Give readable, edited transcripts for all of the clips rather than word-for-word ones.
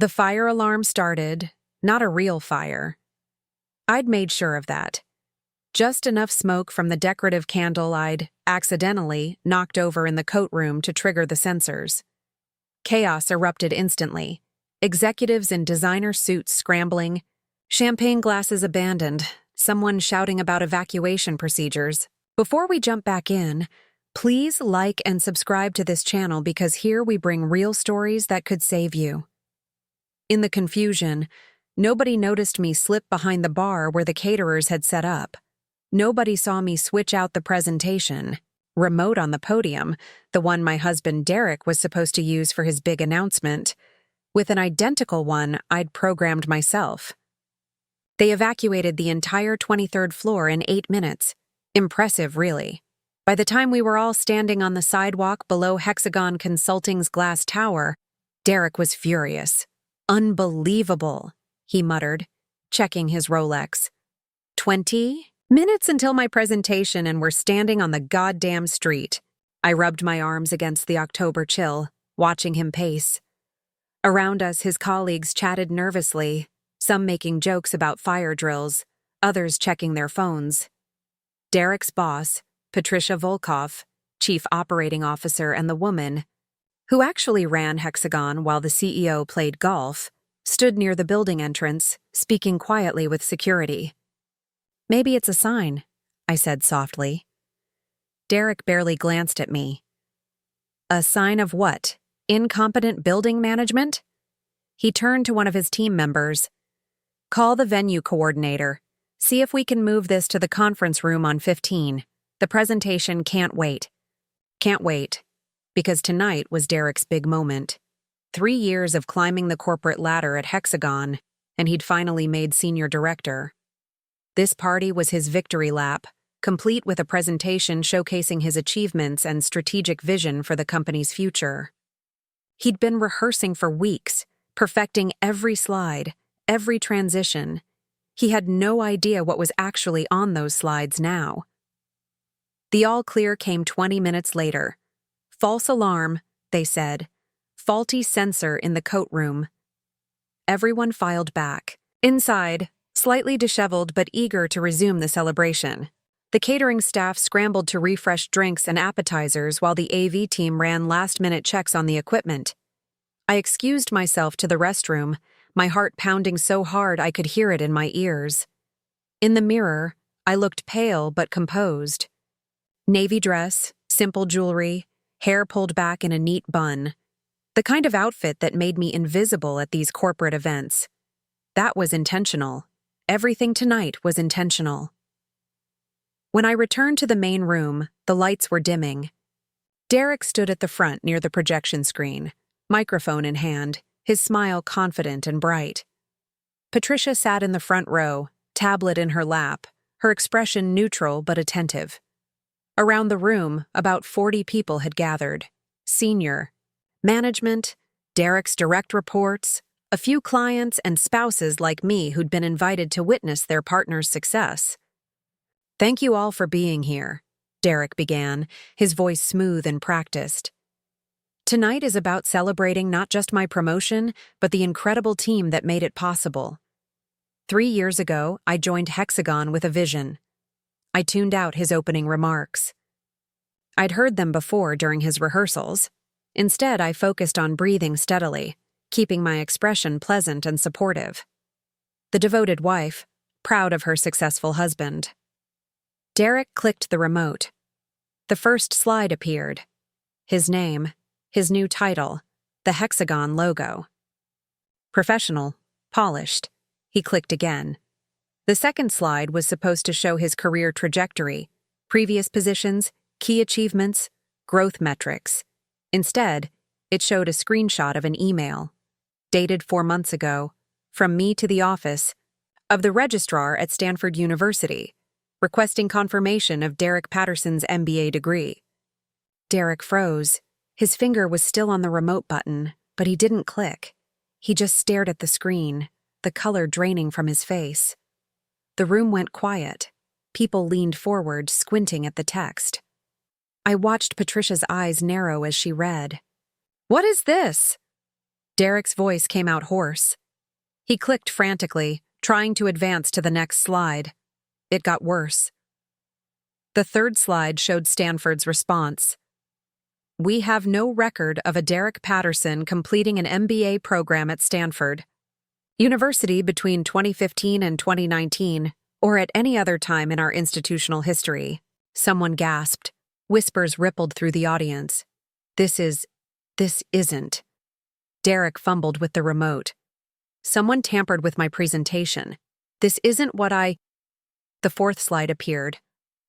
The fire alarm started, not a real fire. I'd made sure of that. Just enough smoke from the decorative candle I'd accidentally knocked over in the coat room to trigger the sensors. Chaos erupted instantly. Executives in designer suits scrambling, champagne glasses abandoned, someone shouting about evacuation procedures. Before we jump back in, please like and subscribe to this channel because here we bring real stories that could save you. In the confusion, nobody noticed me slip behind the bar where the caterers had set up. Nobody saw me switch out the presentation, remote on the podium, the one my husband Derek was supposed to use for his big announcement, with an identical one I'd programmed myself. They evacuated the entire 23rd floor in 8 minutes. Impressive, really. By the time we were all standing on the sidewalk below Hexagon Consulting's glass tower, Derek was furious. "Unbelievable," he muttered, checking his Rolex. 20 minutes until my presentation and we're standing on the goddamn street. I rubbed my arms against the October chill, watching him pace. Around us, his colleagues chatted nervously, some making jokes about fire drills, others checking their phones. Derek's boss, Patricia Volkov, chief operating officer, and the woman, who actually ran Hexagon while the CEO played golf, stood near the building entrance, speaking quietly with security. "Maybe it's a sign," I said softly. Derek barely glanced at me. "A sign of what? Incompetent building management?" He turned to one of his team members. "Call the venue coordinator. See if we can move this to the conference room on 15. The presentation can't wait." Can't wait. Because tonight was Derek's big moment. 3 years of climbing the corporate ladder at Hexagon, and he'd finally made senior director. This party was his victory lap, complete with a presentation showcasing his achievements and strategic vision for the company's future. He'd been rehearsing for weeks, perfecting every slide, every transition. He had no idea what was actually on those slides now. The all-clear came 20 minutes later. "False alarm," they said. "Faulty sensor in the coat room." Everyone filed back. Inside, slightly disheveled but eager to resume the celebration. The catering staff scrambled to refresh drinks and appetizers while the AV team ran last-minute checks on the equipment. I excused myself to the restroom, my heart pounding so hard I could hear it in my ears. In the mirror, I looked pale but composed. Navy dress, simple jewelry, hair pulled back in a neat bun. The kind of outfit that made me invisible at these corporate events. That was intentional. Everything tonight was intentional. When I returned to the main room, the lights were dimming. Derek stood at the front near the projection screen, microphone in hand, his smile confident and bright. Patricia sat in the front row, tablet in her lap, her expression neutral but attentive. Around the room, about 40 people had gathered. Senior, management, Derek's direct reports, a few clients and spouses like me who'd been invited to witness their partner's success. "Thank you all for being here," Derek began, his voice smooth and practiced. "Tonight is about celebrating not just my promotion, but the incredible team that made it possible. 3 years ago, I joined Hexagon with a vision. I tuned out his opening remarks. I'd heard them before during his rehearsals. Instead, I focused on breathing steadily, keeping my expression pleasant and supportive. The devoted wife, proud of her successful husband. Derek clicked the remote. The first slide appeared. His name, his new title, the Hexagon logo. Professional, polished. He clicked again. The second slide was supposed to show his career trajectory, previous positions, key achievements, growth metrics. Instead, it showed a screenshot of an email, dated 4 months ago, from me to the office of the registrar at Stanford University, requesting confirmation of Derek Patterson's MBA degree. Derek froze. His finger was still on the remote button, but he didn't click. He just stared at the screen, the color draining from his face. The room went quiet. People leaned forward, squinting at the text. I watched Patricia's eyes narrow as she read. "What is this?" Derek's voice came out hoarse. He clicked frantically, trying to advance to the next slide. It got worse. The third slide showed Stanford's response. We have no record of a Derek Patterson completing an MBA program at Stanford University between 2015 and 2019, or at any other time in our institutional history. Someone gasped. Whispers rippled through the audience. This isn't. Derek fumbled with the remote. Someone tampered with my presentation. This isn't what I... The fourth slide appeared.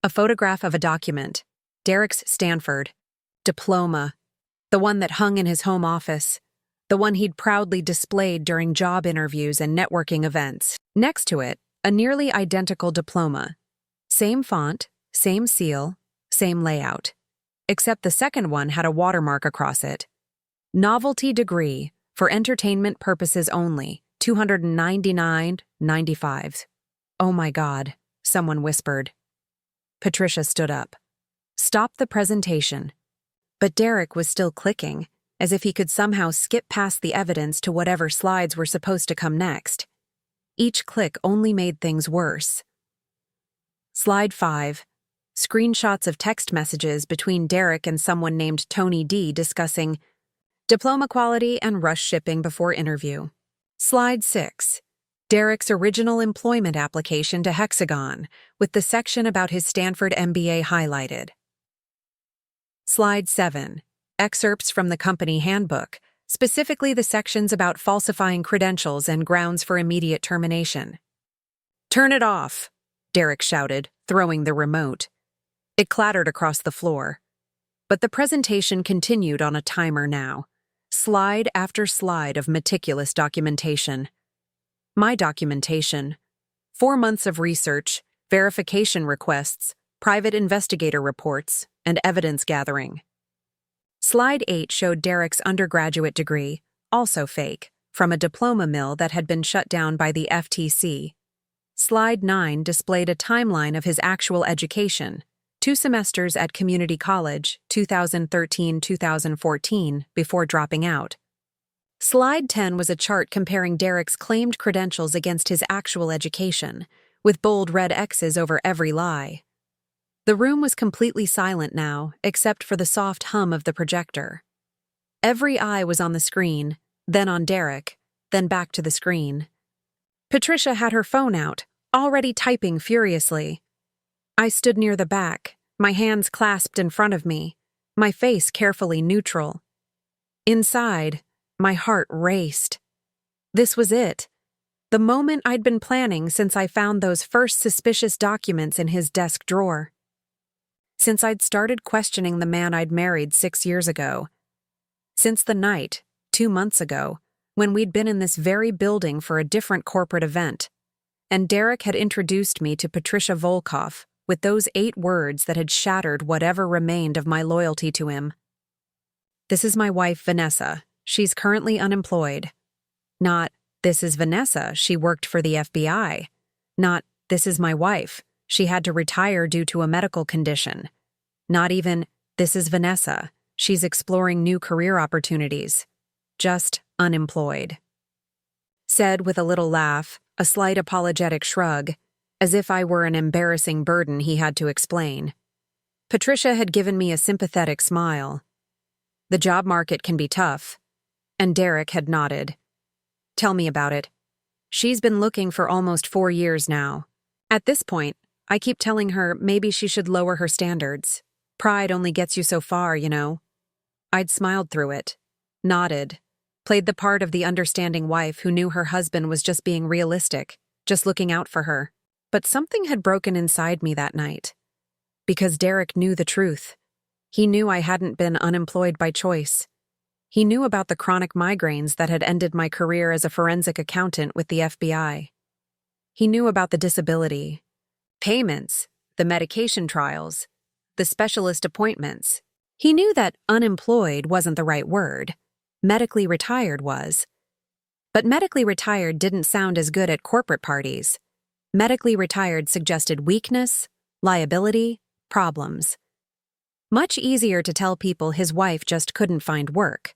A photograph of a document. Derek's Stanford diploma. The one that hung in his home office. The one he'd proudly displayed during job interviews and networking events. Next to it, a nearly identical diploma. Same font, same seal, same layout. Except the second one had a watermark across it. Novelty degree, for entertainment purposes only, $299.95. Oh my God, someone whispered. Patricia stood up. Stop the presentation. But Derek was still clicking, as if he could somehow skip past the evidence to whatever slides were supposed to come next. Each click only made things worse. Slide 5. Screenshots of text messages between Derek and someone named Tony D discussing diploma quality and rush shipping before interview. Slide 6. Derek's original employment application to Hexagon, with the section about his Stanford MBA highlighted. Slide 7. Excerpts from the company handbook, specifically the sections about falsifying credentials and grounds for immediate termination. Turn it off, Derek shouted, throwing the remote. It clattered across the floor. But the presentation continued on a timer now. Slide after slide of meticulous documentation. My documentation. 4 months of research, verification requests, private investigator reports, and evidence gathering. Slide 8 showed Derek's undergraduate degree, also fake, from a diploma mill that had been shut down by the FTC. Slide 9 displayed a timeline of his actual education, 2 semesters at community college, 2013-2014, before dropping out. Slide 10 was a chart comparing Derek's claimed credentials against his actual education, with bold red X's over every lie. The room was completely silent now, except for the soft hum of the projector. Every eye was on the screen, then on Derek, then back to the screen. Patricia had her phone out, already typing furiously. I stood near the back, my hands clasped in front of me, my face carefully neutral. Inside, my heart raced. This was it. The moment I'd been planning since I found those first suspicious documents in his desk drawer. Since I'd started questioning the man I'd married 6 years ago. Since the night, 2 months ago, when we'd been in this very building for a different corporate event, and Derek had introduced me to Patricia Volkoff with those 8 words that had shattered whatever remained of my loyalty to him. This is my wife, Vanessa. She's currently unemployed. Not, this is Vanessa. She worked for the FBI. Not, this is my wife. She had to retire due to a medical condition. Not even, this is Vanessa. She's exploring new career opportunities. Just unemployed. Said with a little laugh, a slight apologetic shrug, as if I were an embarrassing burden he had to explain. Patricia had given me a sympathetic smile. The job market can be tough. And Derek had nodded. Tell me about it. She's been looking for almost 4 years now. At this point, I keep telling her maybe she should lower her standards. Pride only gets you so far, you know. I'd smiled through it, nodded, played the part of the understanding wife who knew her husband was just being realistic, just looking out for her. But something had broken inside me that night. Because Derek knew the truth. He knew I hadn't been unemployed by choice. He knew about the chronic migraines that had ended my career as a forensic accountant with the FBI. He knew about the disability, payments, the medication trials, the specialist appointments. He knew that unemployed wasn't the right word. Medically retired was. But medically retired didn't sound as good at corporate parties. Medically retired suggested weakness, liability, problems. Much easier to tell people his wife just couldn't find work.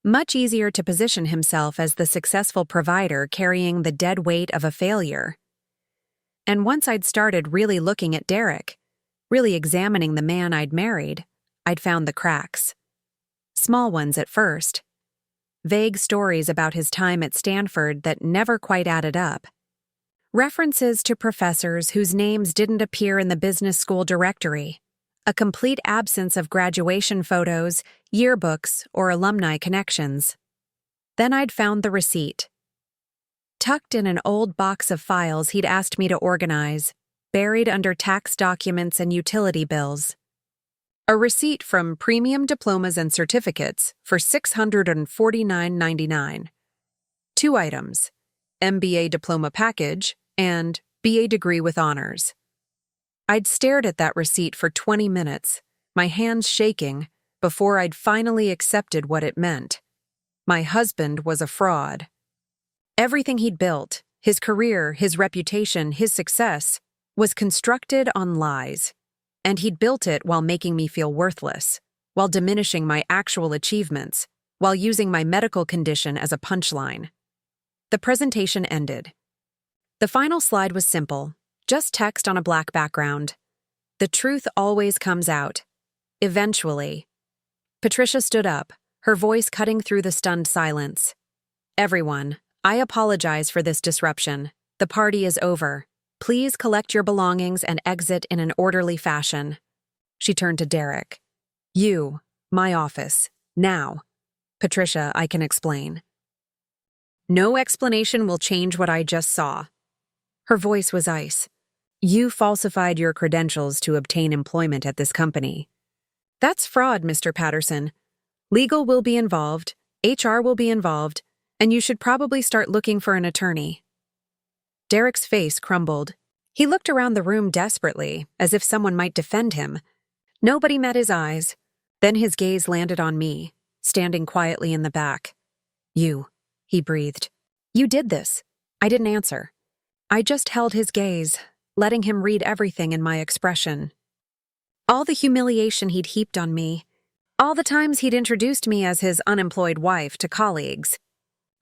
Much easier to position himself as the successful provider carrying the dead weight of a failure. And once I'd started really looking at Derek, really examining the man I'd married, I'd found the cracks. Small ones at first. Vague stories about his time at Stanford that never quite added up. References to professors whose names didn't appear in the business school directory. A complete absence of graduation photos, yearbooks, or alumni connections. Then I'd found the receipt. Tucked in an old box of files he'd asked me to organize, buried under tax documents and utility bills. A receipt from Premium Diplomas and Certificates for $649.99. 2 items, MBA Diploma Package and BA Degree with Honors. I'd stared at that receipt for 20 minutes, my hands shaking, before I'd finally accepted what it meant. My husband was a fraud. Everything he'd built, his career, his reputation, his success, was constructed on lies. And he'd built it while making me feel worthless, while diminishing my actual achievements, while using my medical condition as a punchline. The presentation ended. The final slide was simple, just text on a black background. The truth always comes out. Eventually. Patricia stood up, her voice cutting through the stunned silence. Everyone, I apologize for this disruption. The party is over. Please collect your belongings and exit in an orderly fashion. She turned to Derek. You, my office, now. Patricia, I can explain. No explanation will change what I just saw. Her voice was ice. You falsified your credentials to obtain employment at this company. That's fraud, Mr. Patterson. Legal will be involved, HR will be involved, and you should probably start looking for an attorney. Derek's face crumbled. He looked around the room desperately, as if someone might defend him. Nobody met his eyes. Then his gaze landed on me, standing quietly in the back. You, he breathed. You did this. I didn't answer. I just held his gaze, letting him read everything in my expression. All the humiliation he'd heaped on me. All the times he'd introduced me as his unemployed wife to colleagues.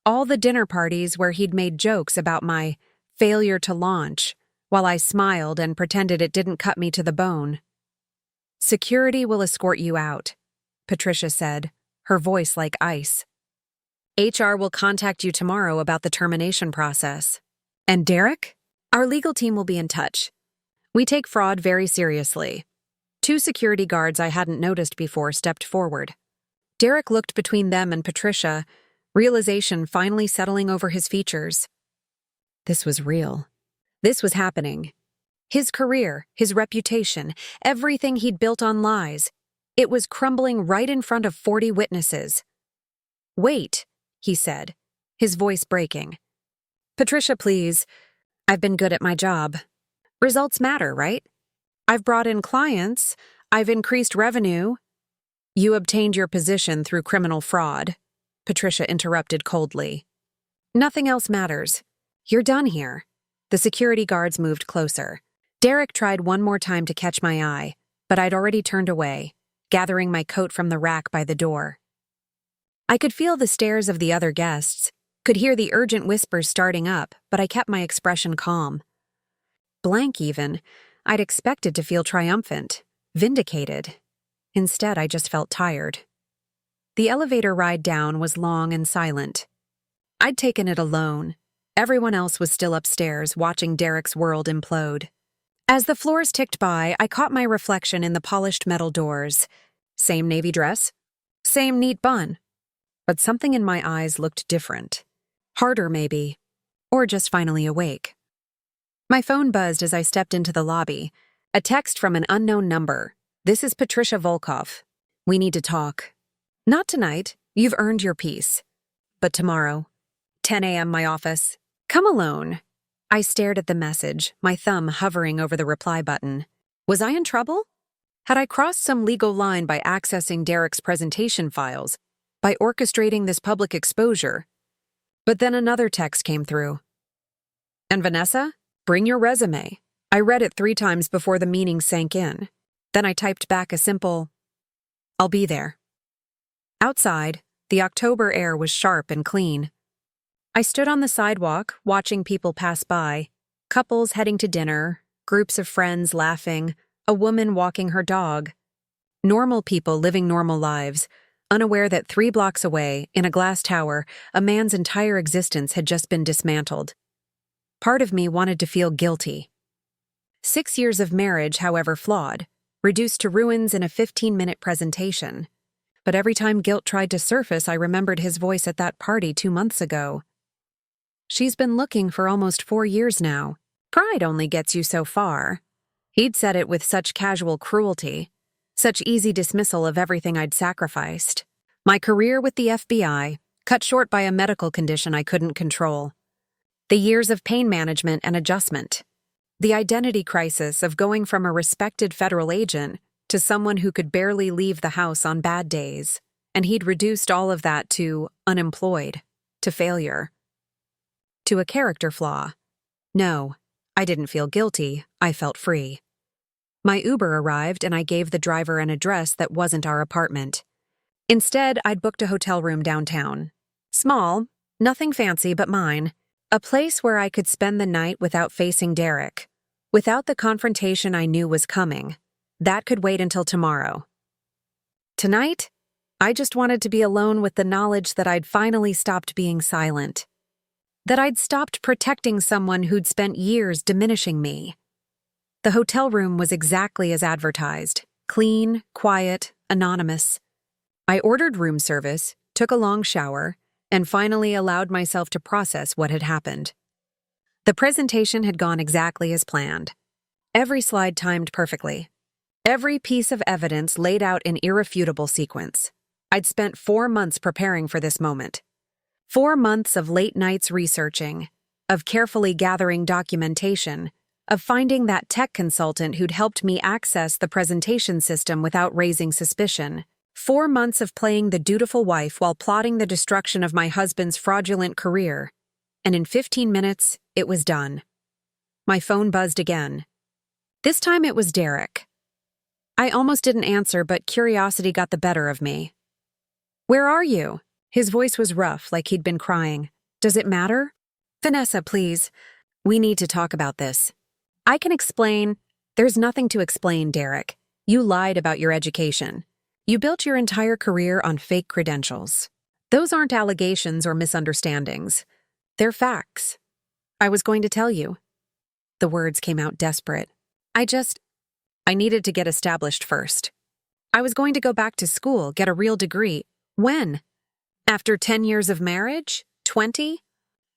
All the dinner parties where he'd made jokes about my failure to launch, while I smiled and pretended it didn't cut me to the bone. Security will escort you out, Patricia said, her voice like ice. HR will contact you tomorrow about the termination process. And Derek? Our legal team will be in touch. We take fraud very seriously. 2 security guards I hadn't noticed before stepped forward. Derek looked between them and Patricia, realization finally settling over his features. This was real. This was happening. His career, his reputation, everything he'd built on lies. It was crumbling right in front of 40 witnesses. Wait, he said, his voice breaking. Patricia, please. I've been good at my job. Results matter, right? I've brought in clients. I've increased revenue. You obtained your position through criminal fraud, Patricia interrupted coldly. Nothing else matters. You're done here. The security guards moved closer. Derek tried one more time to catch my eye, but I'd already turned away, gathering my coat from the rack by the door. I could feel the stares of the other guests, could hear the urgent whispers starting up, but I kept my expression calm. Blank even, I'd expected to feel triumphant, vindicated. Instead, I just felt tired. The elevator ride down was long and silent. I'd taken it alone. Everyone else was still upstairs, watching Derek's world implode. As the floors ticked by, I caught my reflection in the polished metal doors. Same navy dress, same neat bun. But something in my eyes looked different. Harder, maybe. Or just finally awake. My phone buzzed as I stepped into the lobby. A text from an unknown number. This is Patricia Volkov. We need to talk. Not tonight. You've earned your peace. But tomorrow. 10 a.m. my office. Come alone. I stared at the message, my thumb hovering over the reply button. Was I in trouble? Had I crossed some legal line by accessing Derek's presentation files, by orchestrating this public exposure? But then another text came through. And Vanessa, bring your resume. I read it 3 times before the meaning sank in. Then I typed back a simple, I'll be there. Outside, The October air was sharp and clean. I stood on the sidewalk, watching people pass by, couples heading to dinner, groups of friends laughing, a woman walking her dog. Normal people living normal lives, unaware that 3 blocks away, in a glass tower, a man's entire existence had just been dismantled. Part of me wanted to feel guilty. 6 years of marriage, however flawed, reduced to ruins in a 15-minute presentation. But every time guilt tried to surface, I remembered his voice at that party 2 months ago. She's been looking for almost 4 years now. Pride only gets you so far. He'd said it with such casual cruelty, such easy dismissal of everything I'd sacrificed. My career with the FBI, cut short by a medical condition I couldn't control. The years of pain management and adjustment. The identity crisis of going from a respected federal agent to someone who could barely leave the house on bad days, and he'd reduced all of that to unemployed, to failure, to a character flaw. No, I didn't feel guilty, I felt free. My Uber arrived and I gave the driver an address that wasn't our apartment. Instead, I'd booked a hotel room downtown. Small, nothing fancy but mine. A place where I could spend the night without facing Derek, without the confrontation I knew was coming. That could wait until tomorrow. Tonight, I just wanted to be alone with the knowledge that I'd finally stopped being silent. That I'd stopped protecting someone who'd spent years diminishing me. The hotel room was exactly as advertised. Clean, quiet, anonymous. I ordered room service, took a long shower, and finally allowed myself to process what had happened. The presentation had gone exactly as planned. Every slide timed perfectly. Every piece of evidence laid out in irrefutable sequence. I'd spent 4 months preparing for this moment. 4 months of late nights researching, of carefully gathering documentation, of finding that tech consultant who'd helped me access the presentation system without raising suspicion. 4 months of playing the dutiful wife while plotting the destruction of my husband's fraudulent career. And in 15 minutes, it was done. My phone buzzed again. This time it was Derek. I almost didn't answer, but curiosity got the better of me. "Where are you?" His voice was rough, like he'd been crying. "Does it matter?" "Vanessa, please. We need to talk about this." "I can explain." "There's nothing to explain, Derek. You lied about your education. You built your entire career on fake credentials. Those aren't allegations or misunderstandings. They're facts. I was going to tell you." The words came out desperate. I needed to get established first. I was going to go back to school, get a real degree. When? After 10 years of marriage? 20?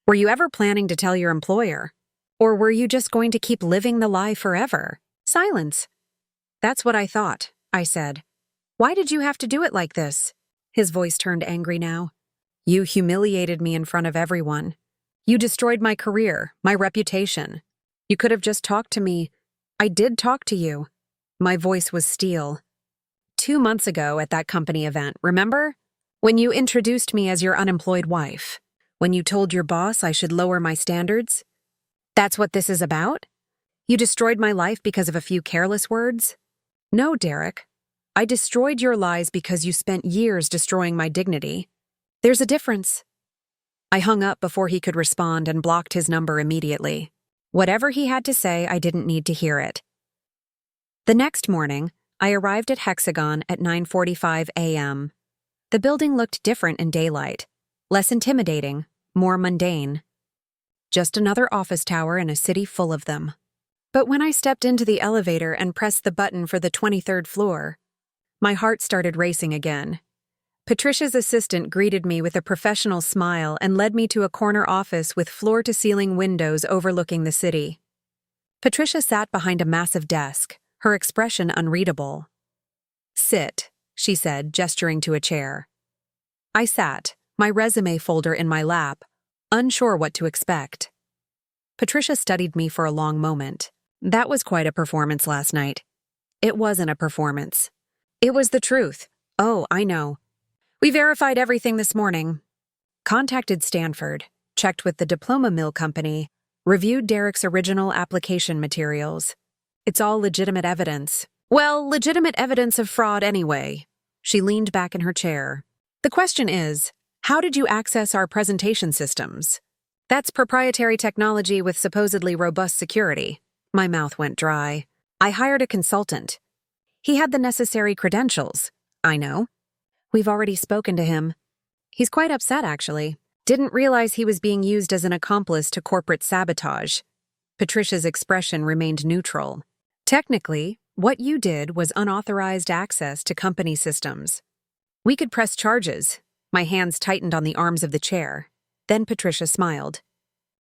Were you ever planning to tell your employer? Or were you just going to keep living the lie forever? Silence. "That's what I thought," I said. "Why did you have to do it like this?" His voice turned angry now. "You humiliated me in front of everyone. You destroyed my career, my reputation. You could have just talked to me. I did talk to you." My voice was steel. 2 months ago at that company event, remember? When you introduced me as your unemployed wife. When you told your boss I should lower my standards. That's what this is about? You destroyed my life because of a few careless words? No, Derek. I destroyed your lies because you spent years destroying my dignity. There's a difference. I hung up before he could respond and blocked his number immediately. Whatever he had to say, I didn't need to hear it. The next morning, I arrived at Hexagon at 9:45 a.m. The building looked different in daylight, less intimidating, more mundane. Just another office tower in a city full of them. But when I stepped into the elevator and pressed the button for the 23rd floor, my heart started racing again. Patricia's assistant greeted me with a professional smile and led me to a corner office with floor-to-ceiling windows overlooking the city. Patricia sat behind a massive desk, her expression unreadable. "Sit," she said, gesturing to a chair. I sat, my resume folder in my lap, unsure what to expect. Patricia studied me for a long moment. That was quite a performance last night. It wasn't a performance. It was the truth. "Oh, I know. We verified everything this morning. Contacted Stanford, checked with the diploma mill company, reviewed Derek's original application materials. It's all legitimate evidence." "Well, legitimate evidence of fraud anyway." She leaned back in her chair. The question is, how did you access our presentation systems? That's proprietary technology with supposedly robust security. My mouth went dry. I hired a consultant. He had the necessary credentials. I know. We've already spoken to him. He's quite upset, actually. Didn't realize he was being used as an accomplice to corporate sabotage. Patricia's expression remained neutral. Technically, what you did was unauthorized access to company systems. We could press charges. My hands tightened on the arms of the chair. Then Patricia smiled.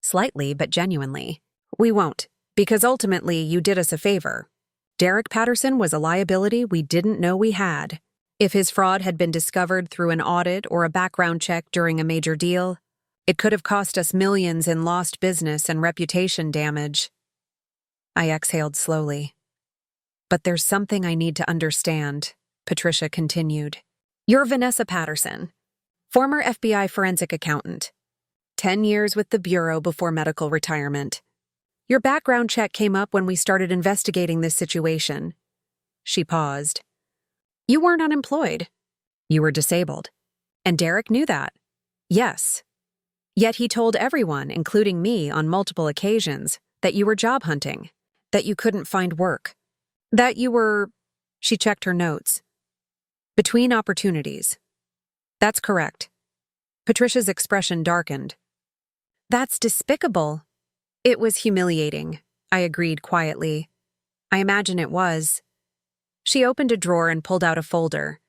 Slightly, but genuinely. We won't, because ultimately you did us a favor. Derek Patterson was a liability we didn't know we had. If his fraud had been discovered through an audit or a background check during a major deal, it could have cost us millions in lost business and reputation damage. I exhaled slowly. But there's something I need to understand, Patricia continued. You're Vanessa Patterson, former FBI forensic accountant. 10 years with the Bureau before medical retirement. Your background check came up when we started investigating this situation. She paused. You weren't unemployed. You were disabled. And Derek knew that. Yes. Yet he told everyone, including me on multiple occasions, that you were job hunting, that you couldn't find work, that you were, she checked her notes, between opportunities. That's correct. Patricia's expression darkened. That's despicable. It was humiliating, I agreed quietly. I imagine it was. She opened a drawer and pulled out a folder.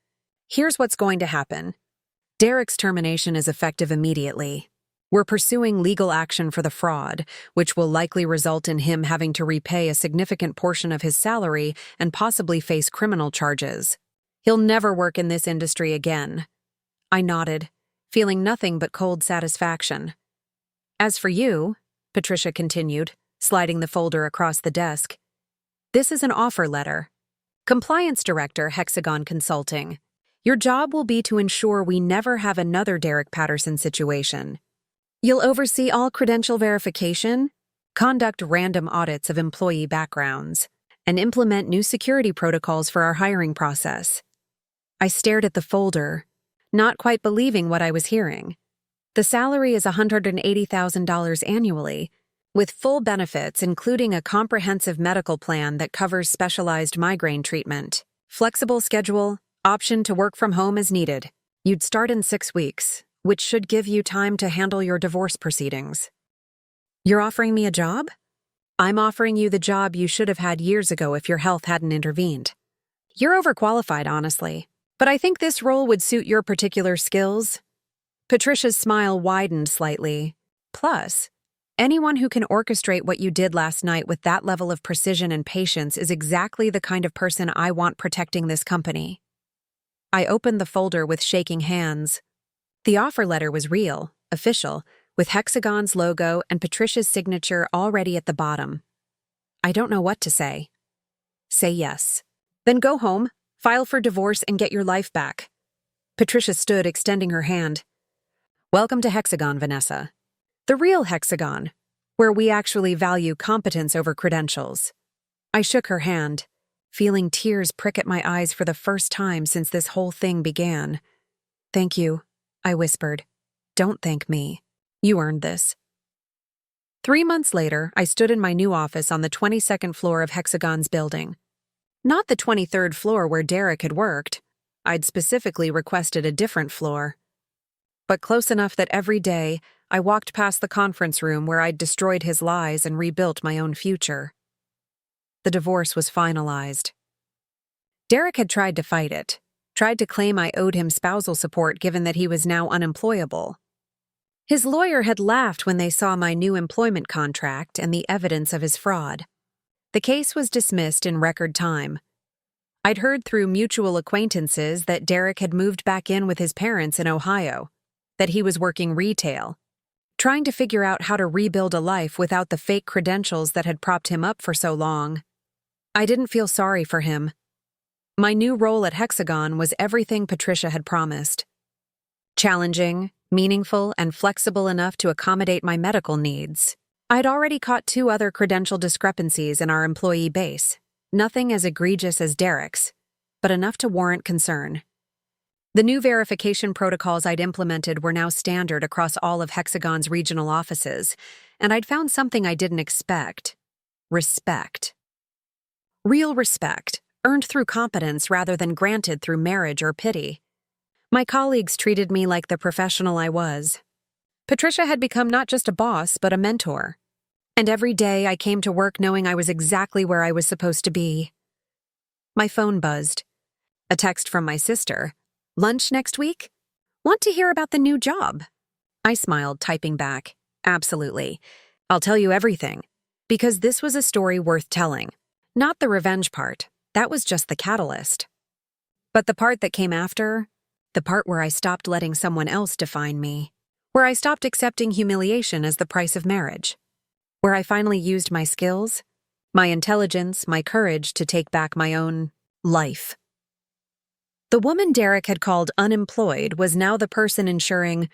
Here's what's going to happen. Derek's termination is effective immediately. We're pursuing legal action for the fraud, which will likely result in him having to repay a significant portion of his salary and possibly face criminal charges. He'll never work in this industry again. I nodded, feeling nothing but cold satisfaction. As for you, Patricia continued, sliding the folder across the desk, this is an offer letter. Compliance Director, Hexagon Consulting. Your job will be to ensure we never have another Derek Patterson situation. You'll oversee all credential verification, conduct random audits of employee backgrounds, and implement new security protocols for our hiring process. I stared at the folder, not quite believing what I was hearing. The salary is $180,000 annually, with full benefits including a comprehensive medical plan that covers specialized migraine treatment, flexible schedule, option to work from home as needed. You'd start in 6 weeks, which should give you time to handle your divorce proceedings. You're offering me a job? I'm offering you the job you should have had years ago if your health hadn't intervened. You're overqualified, honestly, but I think this role would suit your particular skills. Patricia's smile widened slightly. Plus, anyone who can orchestrate what you did last night with that level of precision and patience is exactly the kind of person I want protecting this company. I opened the folder with shaking hands. The offer letter was real, official, with Hexagon's logo and Patricia's signature already at the bottom. I don't know what to say. Say yes. Then go home, file for divorce, and get your life back. Patricia stood, extending her hand. Welcome to Hexagon, Vanessa. The real Hexagon, where we actually value competence over credentials. I shook her hand, feeling tears prick at my eyes for the first time since this whole thing began. Thank you, I whispered. Don't thank me. You earned this. 3 months later, I stood in my new office on the 22nd floor of Hexagon's building. Not the 23rd floor where Derek had worked. I'd specifically requested a different floor. But close enough that every day, I walked past the conference room where I'd destroyed his lies and rebuilt my own future. The divorce was finalized. Derek had tried to fight it, tried to claim I owed him spousal support given that he was now unemployable. His lawyer had laughed when they saw my new employment contract and the evidence of his fraud. The case was dismissed in record time. I'd heard through mutual acquaintances that Derek had moved back in with his parents in Ohio, that he was working retail, trying to figure out how to rebuild a life without the fake credentials that had propped him up for so long. I didn't feel sorry for him. My new role at Hexagon was everything Patricia had promised. Challenging, meaningful, and flexible enough to accommodate my medical needs. I'd already caught 2 other credential discrepancies in our employee base, nothing as egregious as Derek's, but enough to warrant concern. The new verification protocols I'd implemented were now standard across all of Hexagon's regional offices, and I'd found something I didn't expect: respect. Real respect, earned through competence rather than granted through marriage or pity. My colleagues treated me like the professional I was. Patricia had become not just a boss, but a mentor. And every day I came to work knowing I was exactly where I was supposed to be. My phone buzzed. A text from my sister. "Lunch next week? Want to hear about the new job?" I smiled, typing back, "Absolutely. I'll tell you everything." Because this was a story worth telling. Not the revenge part. That was just the catalyst. But the part that came after, the part where I stopped letting someone else define me, where I stopped accepting humiliation as the price of marriage, where I finally used my skills, my intelligence, my courage to take back my own life. The woman Derek had called Unemployed was now the person ensuring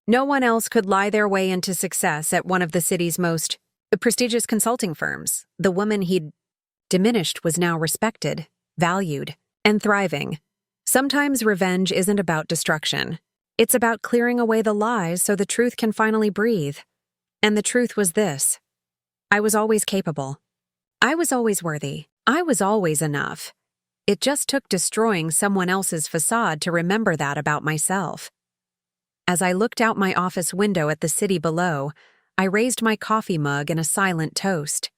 no one else could lie their way into success at one of the city's most prestigious consulting firms. The woman he'd diminished was now respected, valued, and thriving. Sometimes revenge isn't about destruction. It's about clearing away the lies so the truth can finally breathe. And the truth was this: I was always capable. I was always worthy. I was always enough. It just took destroying someone else's facade to remember that about myself. As I looked out my office window at the city below, I raised my coffee mug in a silent toast.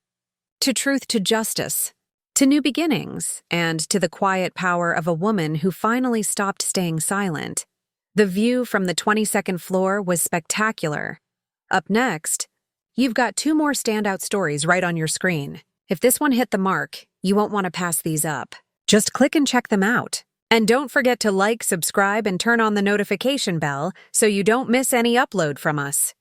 To truth, to justice, to new beginnings, and to the quiet power of a woman who finally stopped staying silent. The view from the 22nd floor was spectacular. Up next, you've got 2 more standout stories right on your screen. If this one hit the mark, you won't want to pass these up. Just click and check them out. And don't forget to like, subscribe, and turn on the notification bell so you don't miss any upload from us.